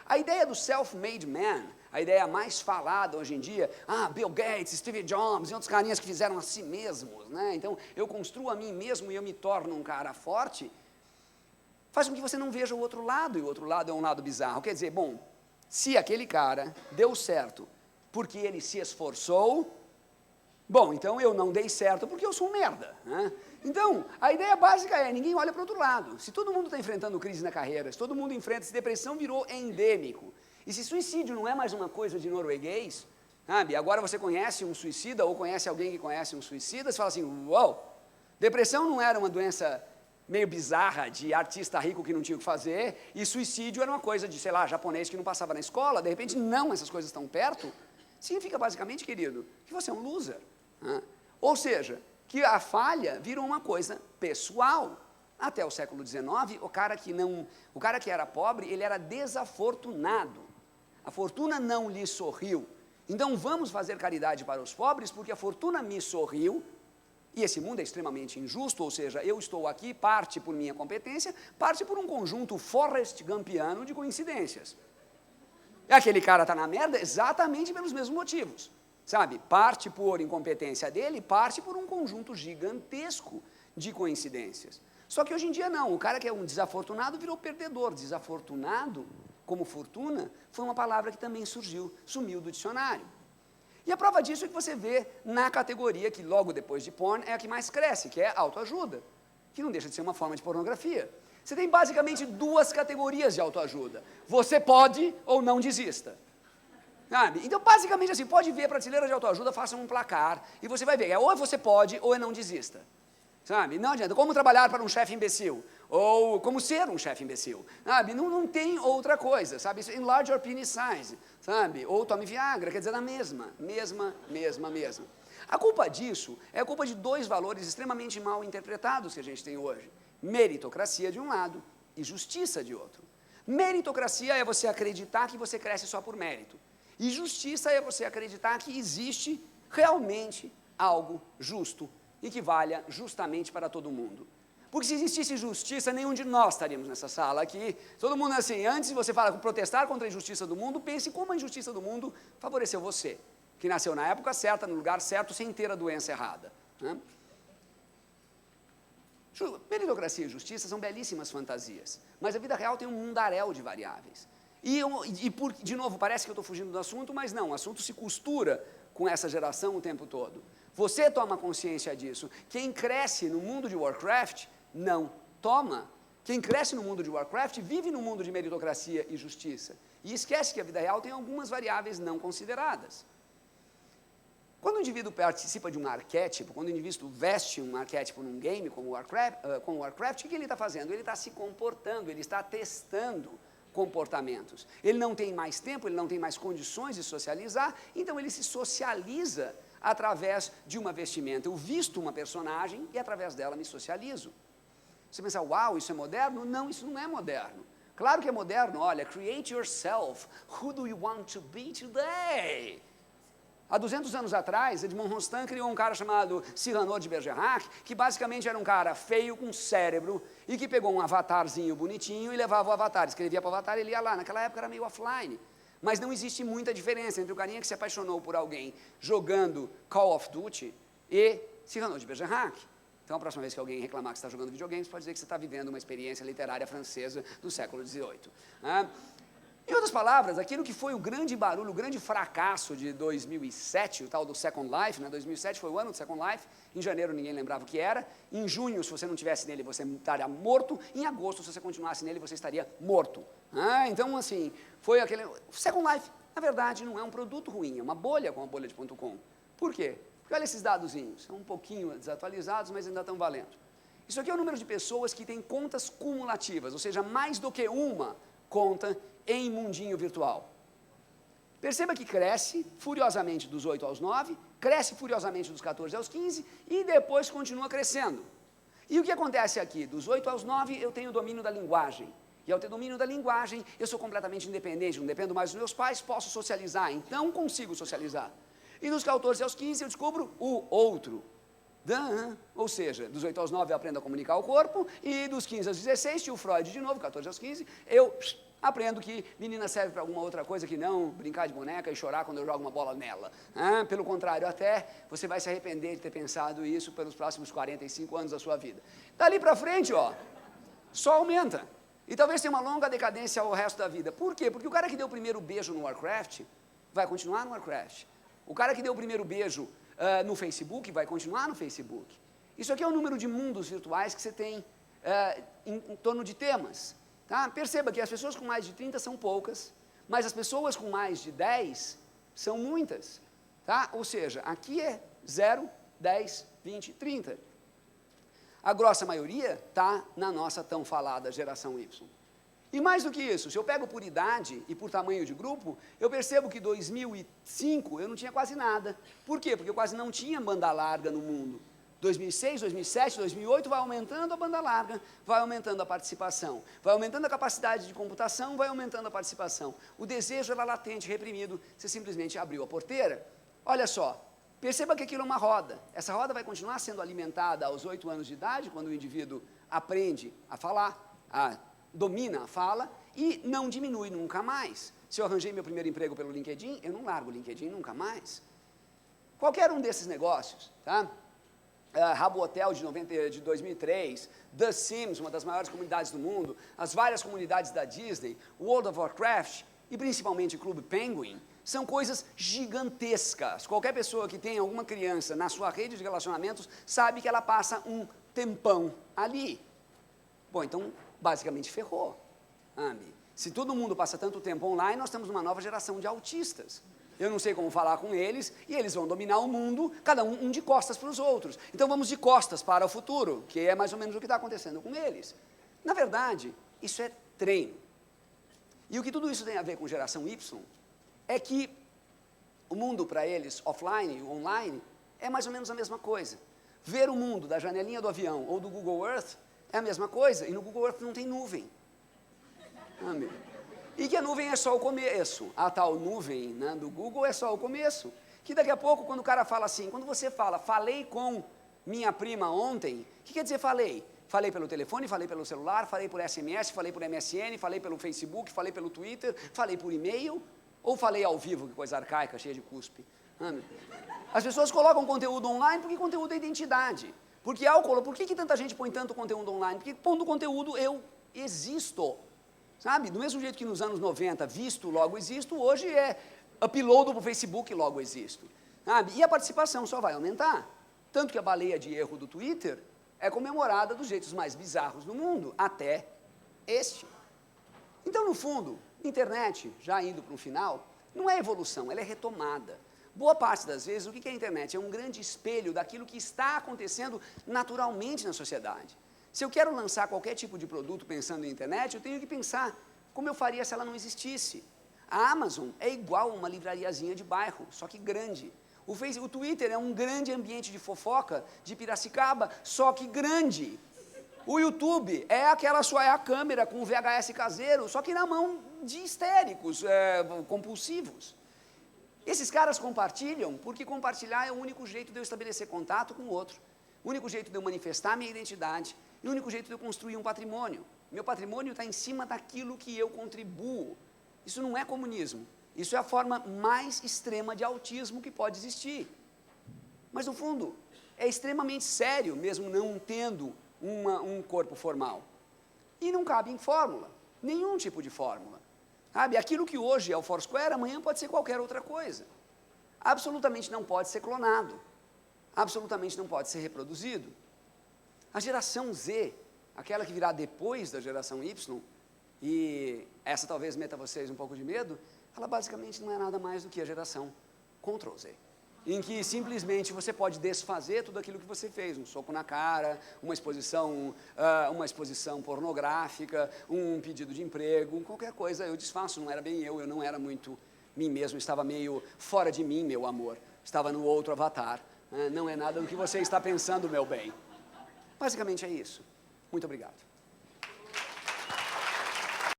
A ideia do self-made man, a ideia mais falada hoje em dia, Bill Gates, Steve Jobs e outros carinhas que fizeram a si mesmos, né? Então, eu construo a mim mesmo e eu me torno um cara forte, faz com que você não veja o outro lado, e o outro lado é um lado bizarro. Quer dizer, bom, se aquele cara deu certo porque ele se esforçou, bom, então eu não dei certo porque eu sou um merda, né? Então, a ideia básica é, ninguém olha para o outro lado. Se todo mundo está enfrentando crise na carreira, se todo mundo enfrenta, se depressão virou endêmico, e se suicídio não é mais uma coisa de norueguês, sabe? Agora você conhece um suicida ou conhece alguém que conhece um suicida, você fala assim, uau, depressão não era uma doença meio bizarra de artista rico que não tinha o que fazer, e suicídio era uma coisa de, sei lá, japonês que não passava na escola, de repente não, essas coisas estão perto, significa basicamente, querido, que você é um loser, né? Ou seja, que a falha virou uma coisa pessoal. Até o século XIX, o cara que era pobre, ele era desafortunado. A fortuna não lhe sorriu. Então vamos fazer caridade para os pobres, porque a fortuna me sorriu, e esse mundo é extremamente injusto, ou seja, eu estou aqui, parte por minha competência, parte por um conjunto Forrest Gumpiano de coincidências. Aquele cara está na merda exatamente pelos mesmos motivos. Sabe, parte por incompetência dele, parte por um conjunto gigantesco de coincidências. Só que hoje em dia não, o cara que é um desafortunado virou perdedor. Desafortunado, como fortuna, foi uma palavra que também sumiu do dicionário. E a prova disso é que você vê na categoria que logo depois de porn é a que mais cresce, que é autoajuda, que não deixa de ser uma forma de pornografia. Você tem basicamente duas categorias de autoajuda. Você pode ou não desista. Sabe? Então, basicamente assim, pode ver a prateleira de autoajuda, faça um placar, e você vai ver, ou você pode, ou não desista. Sabe? Não adianta, como trabalhar para um chefe imbecil, ou como ser um chefe imbecil. Sabe? Não tem outra coisa, sabe? Isso, enlarge your penis size, sabe? Ou tome Viagra, quer dizer, na mesma. A culpa disso é a culpa de dois valores extremamente mal interpretados que a gente tem hoje. Meritocracia de um lado e justiça de outro. Meritocracia é você acreditar que você cresce só por mérito. E justiça é você acreditar que existe realmente algo justo e que valha justamente para todo mundo. Porque se existisse justiça, nenhum de nós estaríamos nessa sala aqui. Todo mundo assim, antes de você falar protestar contra a injustiça do mundo, pense como a injustiça do mundo favoreceu você, que nasceu na época certa, no lugar certo, sem ter a doença errada, né? Meritocracia e justiça são belíssimas fantasias, mas a vida real tem um mundaréu de variáveis. De novo, parece que eu estou fugindo do assunto, mas não, o assunto se costura com essa geração o tempo todo. Você toma consciência disso. Quem cresce no mundo de Warcraft, não toma. Quem cresce no mundo de Warcraft, vive no mundo de meritocracia e justiça. E esquece que a vida real tem algumas variáveis não consideradas. Quando o indivíduo participa de um arquétipo, quando o indivíduo veste um arquétipo num game como Warcraft, o que ele está fazendo? Ele está se comportando, ele está testando comportamentos. Ele não tem mais tempo, ele não tem mais condições de socializar, então ele se socializa através de uma vestimenta. Eu visto uma personagem e através dela me socializo. Você pensa, uau, isso é moderno? Não, isso não é moderno. Claro que é moderno, olha, create yourself. Who do you want to be today? Há 200 anos atrás, Edmond Rostand criou um cara chamado Cyrano de Bergerac, que basicamente era um cara feio com cérebro e que pegou um avatarzinho bonitinho e levava o avatar, escrevia para o avatar e ele ia lá. Naquela época era meio offline. Mas não existe muita diferença entre o carinha que se apaixonou por alguém jogando Call of Duty e Cyrano de Bergerac. Então, a próxima vez que alguém reclamar que você está jogando videogames, pode dizer que você está vivendo uma experiência literária francesa do século XVIII. Em outras palavras, aquilo que foi o grande barulho, o grande fracasso de 2007, o tal do Second Life, né? 2007 foi o ano do Second Life, em janeiro ninguém lembrava o que era, em junho, se você não estivesse nele, você estaria morto, em agosto, se você continuasse nele, você estaria morto. Então, assim, foi aquele... Second Life, na verdade, não é um produto ruim, é uma bolha como a bolha de .com. Por quê? Porque olha esses dadozinhos, são um pouquinho desatualizados, mas ainda estão valendo. Isso aqui é o número de pessoas que têm contas cumulativas, ou seja, mais do que uma conta em mundinho virtual. Perceba que cresce furiosamente dos 8 aos 9, cresce furiosamente dos 14 aos 15 e depois continua crescendo. E o que acontece aqui? Dos 8 aos 9 eu tenho domínio da linguagem. E ao ter domínio da linguagem, eu sou completamente independente, não dependo mais dos meus pais, posso socializar, então consigo socializar. E dos 14 aos 15 eu descubro o outro. Ou seja, dos 8 aos 9 eu aprendo a comunicar o corpo, e dos 15 aos 16, tio Freud de novo, 14 aos 15, eu Aprendo que menina serve para alguma outra coisa que não brincar de boneca e chorar quando eu jogo uma bola nela. Pelo contrário, até você vai se arrepender de ter pensado isso pelos próximos 45 anos da sua vida. Dali para frente, ó, só aumenta. E talvez tenha uma longa decadência ao resto da vida. Por quê? Porque o cara que deu o primeiro beijo no Warcraft vai continuar no Warcraft. O cara que deu o primeiro beijo no Facebook vai continuar no Facebook. Isso aqui é o número de mundos virtuais que você tem em torno de temas. Tá? Perceba que as pessoas com mais de 30 são poucas, mas as pessoas com mais de 10 são muitas. Tá? Ou seja, aqui é 0, 10, 20, 30. A grossa maioria está na nossa tão falada geração Y. E mais do que isso, se eu pego por idade e por tamanho de grupo, eu percebo que em 2005 eu não tinha quase nada. Por quê? Porque eu quase não tinha banda larga no mundo. 2006, 2007, 2008 vai aumentando a banda larga, vai aumentando a participação, vai aumentando a capacidade de computação, vai aumentando a participação. O desejo era latente, reprimido, você simplesmente abriu a porteira. Olha só, perceba que aquilo é uma roda. Essa roda vai continuar sendo alimentada aos 8 anos de idade, quando o indivíduo aprende a falar, domina a fala, e não diminui nunca mais. Se eu arranjei meu primeiro emprego pelo LinkedIn, eu não largo o LinkedIn nunca mais. Qualquer um desses negócios, tá? Habbo Hotel de 2003, The Sims, uma das maiores comunidades do mundo, as várias comunidades da Disney, World of Warcraft e principalmente o Clube Penguin, são coisas gigantescas. Qualquer pessoa que tenha alguma criança na sua rede de relacionamentos sabe que ela passa um tempão ali. Bom, então, basicamente ferrou. Se todo mundo passa tanto tempo online, nós temos uma nova geração de autistas. Eu não sei como falar com eles, e eles vão dominar o mundo, cada um de costas para os outros. Então vamos de costas para o futuro, que é mais ou menos o que está acontecendo com eles. Na verdade, isso é treino. E o que tudo isso tem a ver com geração Y é que o mundo para eles, offline, online, é mais ou menos a mesma coisa. Ver o mundo da janelinha do avião ou do Google Earth é a mesma coisa, e no Google Earth não tem nuvem. E que a nuvem é só o começo. A tal nuvem, né, do Google é só o começo. Que daqui a pouco, quando o cara fala assim, quando você fala, falei com minha prima ontem, o que quer dizer falei? Falei pelo telefone, falei pelo celular, falei por SMS, falei por MSN, falei pelo Facebook, falei pelo Twitter, falei por e-mail, ou falei ao vivo, que coisa arcaica, cheia de cuspe. As pessoas colocam conteúdo online porque conteúdo é identidade. Por que tanta gente põe tanto conteúdo online? Porque pondo conteúdo eu existo. Sabe? Do mesmo jeito que nos anos 90, visto, logo existo, hoje é upload para o Facebook, logo existo. Sabe? E a participação só vai aumentar. Tanto que a baleia de erro do Twitter é comemorada dos jeitos mais bizarros do mundo, até este. Então, no fundo, internet, já indo para o final, não é evolução, ela é retomada. Boa parte das vezes, o que é a internet? É um grande espelho daquilo que está acontecendo naturalmente na sociedade. Se eu quero lançar qualquer tipo de produto pensando em internet, eu tenho que pensar como eu faria se ela não existisse. A Amazon é igual a uma livrariazinha de bairro, só que grande. O Twitter é um grande ambiente de fofoca de Piracicaba, só que grande. O YouTube é a câmera com o VHS caseiro, só que na mão de histéricos, compulsivos. Esses caras compartilham porque compartilhar é o único jeito de eu estabelecer contato com o outro, o único jeito de eu manifestar minha identidade, e o único jeito de eu construir um patrimônio. Meu patrimônio está em cima daquilo que eu contribuo. Isso não é comunismo. Isso é a forma mais extrema de autismo que pode existir. Mas, no fundo, é extremamente sério, mesmo não tendo um corpo formal. E não cabe em fórmula. Nenhum tipo de fórmula. Sabe? Aquilo que hoje é o Foursquare, amanhã pode ser qualquer outra coisa. Absolutamente não pode ser clonado. Absolutamente não pode ser reproduzido. A geração Z, aquela que virá depois da geração Y, e essa talvez meta vocês um pouco de medo, ela basicamente não é nada mais do que a geração Ctrl+Z, em que simplesmente você pode desfazer tudo aquilo que você fez, um soco na cara, uma exposição pornográfica, um pedido de emprego, qualquer coisa eu desfaço, não era bem eu não era muito mim mesmo, estava meio fora de mim, meu amor, estava no outro avatar, não é nada do que você está pensando, meu bem. Basicamente é isso. Muito obrigado.